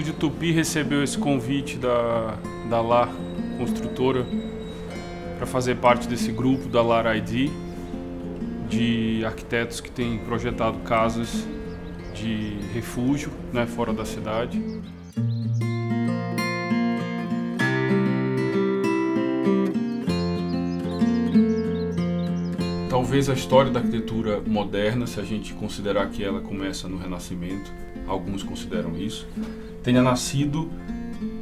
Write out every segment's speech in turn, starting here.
Estúdio Tupi recebeu esse convite da LAR Construtora para fazer parte desse grupo da LAR ID, de arquitetos que têm projetado casas de refúgio, né, fora da cidade. Talvez a história da arquitetura moderna, se a gente considerar que ela começa no Renascimento, alguns consideram isso, tenha nascido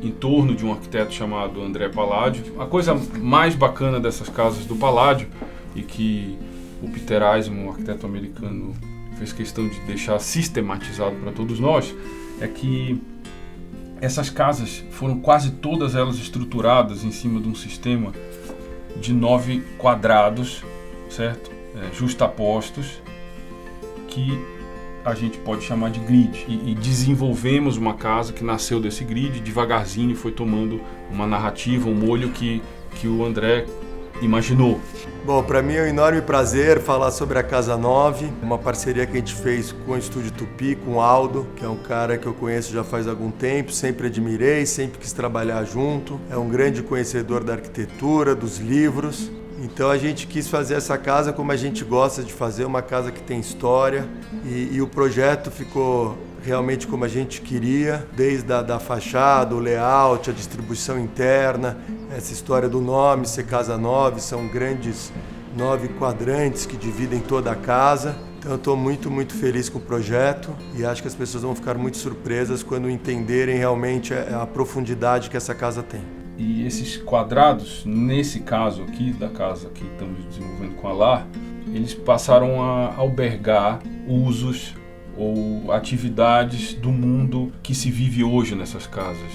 em torno de um arquiteto chamado André Palladio. A coisa mais bacana dessas casas do Palladio, e que o Peter Eisenman, um arquiteto americano, fez questão de deixar sistematizado para todos nós, é que essas casas foram quase todas elas estruturadas em cima de um sistema de 9 quadrados, certo? Justapostos, que a gente pode chamar de grid. E desenvolvemos uma casa que nasceu desse grid, devagarzinho foi tomando uma narrativa, um molho que o André imaginou. Bom, para mim é um enorme prazer falar sobre a Casa 9, uma parceria que a gente fez com o Estúdio Tupi, com o Aldo, que é um cara que eu conheço já faz algum tempo, sempre admirei, sempre quis trabalhar junto, é um grande conhecedor da arquitetura, dos livros. Então a gente quis fazer essa casa como a gente gosta de fazer, uma casa que tem história, e o projeto ficou realmente como a gente queria, desde a fachada, o layout, a distribuição interna, essa história do nome, ser Casa 9, são grandes 9 quadrantes que dividem toda a casa. Então eu estou muito, muito feliz com o projeto e acho que as pessoas vão ficar muito surpresas quando entenderem realmente a profundidade que essa casa tem. E esses quadrados, nesse caso aqui, da casa que estamos desenvolvendo com a LAR, eles passaram a albergar usos ou atividades do mundo que se vive hoje nessas casas.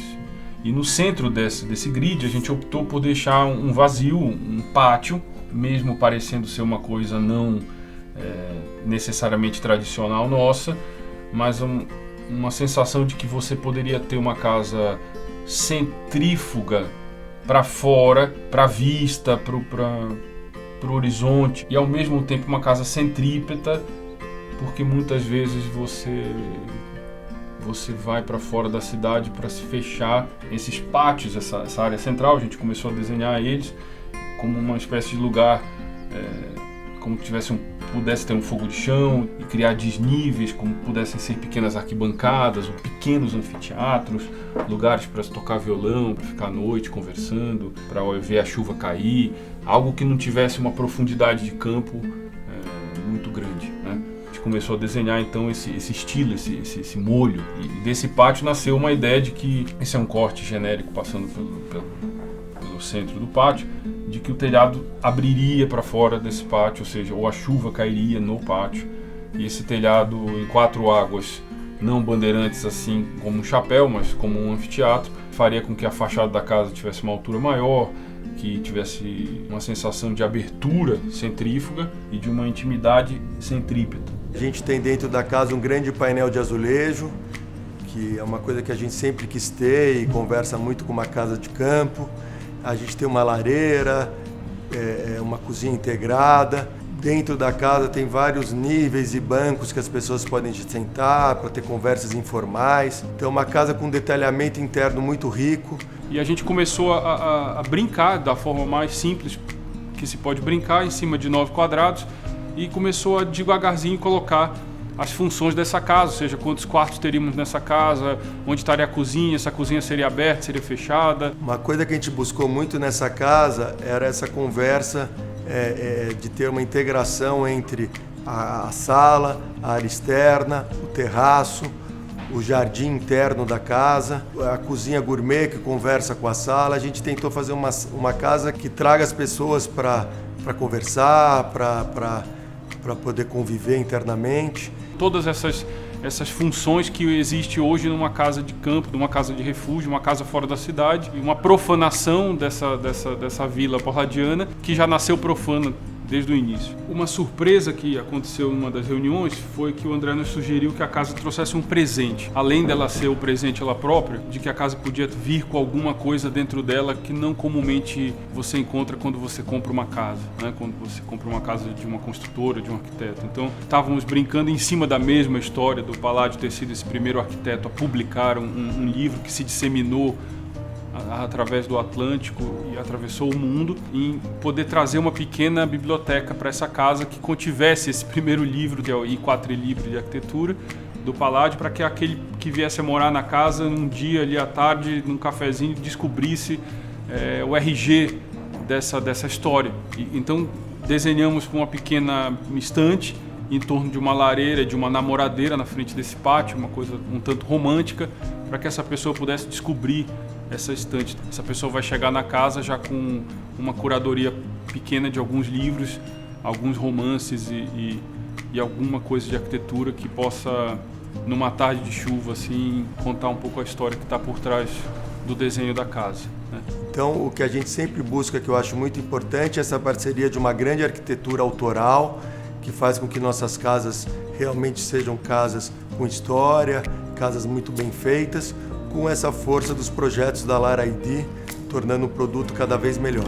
E no centro desse grid a gente optou por deixar um vazio, um pátio, mesmo parecendo ser uma coisa não necessariamente tradicional nossa, mas uma sensação de que você poderia ter uma casa centrífuga para fora, para a vista, para o horizonte, e ao mesmo tempo uma casa centrípeta, porque muitas vezes você vai para fora da cidade para se fechar esses pátios, essa área central. A gente começou a desenhar eles como uma espécie de lugar, como que pudesse ter um fogo de chão e criar desníveis, como pudessem ser pequenas arquibancadas ou pequenos anfiteatros, lugares para se tocar violão, para ficar à noite conversando, para ver a chuva cair, algo que não tivesse uma profundidade de campo muito grande, né? A gente começou a desenhar então esse estilo, esse molho, e desse pátio nasceu uma ideia de que esse é um corte genérico passando pelo centro do pátio, de que o telhado abriria para fora desse pátio, ou seja, ou a chuva cairia no pátio, e esse telhado em 4 águas, não bandeirantes assim como um chapéu, mas como um anfiteatro, faria com que a fachada da casa tivesse uma altura maior, que tivesse uma sensação de abertura centrífuga e de uma intimidade centrípeta. A gente tem dentro da casa um grande painel de azulejo, que é uma coisa que a gente sempre quis ter e conversa muito com uma casa de campo. A gente tem uma lareira, uma cozinha integrada. Dentro da casa tem vários níveis e bancos que as pessoas podem sentar para ter conversas informais. Então, uma casa com detalhamento interno muito rico. E a gente começou a brincar da forma mais simples que se pode brincar, em cima de 9 quadrados, e começou a devagarzinho colocar as funções dessa casa, ou seja, quantos quartos teríamos nessa casa, onde estaria a cozinha, se a cozinha seria aberta, seria fechada. Uma coisa que a gente buscou muito nessa casa era essa conversa de ter uma integração entre a sala, a área externa, o terraço, o jardim interno da casa, a cozinha gourmet que conversa com a sala. A gente tentou fazer uma casa que traga as pessoas para conversar, para poder conviver internamente. Todas essas funções que existem hoje numa casa de campo, numa casa de refúgio, uma casa fora da cidade, e uma profanação dessa vila palladiana, que já nasceu profana desde o início. Uma surpresa que aconteceu em uma das reuniões foi que o André nos sugeriu que a casa trouxesse um presente. Além dela ser o presente ela própria, de que a casa podia vir com alguma coisa dentro dela que não comumente você encontra quando você compra uma casa, né? Quando você compra uma casa de uma construtora, de um arquiteto. Então, estávamos brincando em cima da mesma história do Palladio ter sido esse primeiro arquiteto a publicar um livro que se disseminou através do Atlântico e atravessou o mundo, em poder trazer uma pequena biblioteca para essa casa que contivesse esse primeiro livro, que é o I Quattro Libri de arquitetura do Palladio, para que aquele que viesse a morar na casa um dia ali à tarde, num cafezinho, descobrisse o RG dessa história. Então desenhamos uma pequena estante em torno de uma lareira, de uma namoradeira na frente desse pátio, uma coisa um tanto romântica, para que essa pessoa pudesse descobrir essa estante. Essa pessoa vai chegar na casa já com uma curadoria pequena de alguns livros, alguns romances e alguma coisa de arquitetura que possa, numa tarde de chuva, assim, contar um pouco a história que está por trás do desenho da casa, né? Então, o que a gente sempre busca, que eu acho muito importante, é essa parceria de uma grande arquitetura autoral, que faz com que nossas casas realmente sejam casas com história, casas muito bem feitas, com essa força dos projetos da Lar ID, tornando o produto cada vez melhor.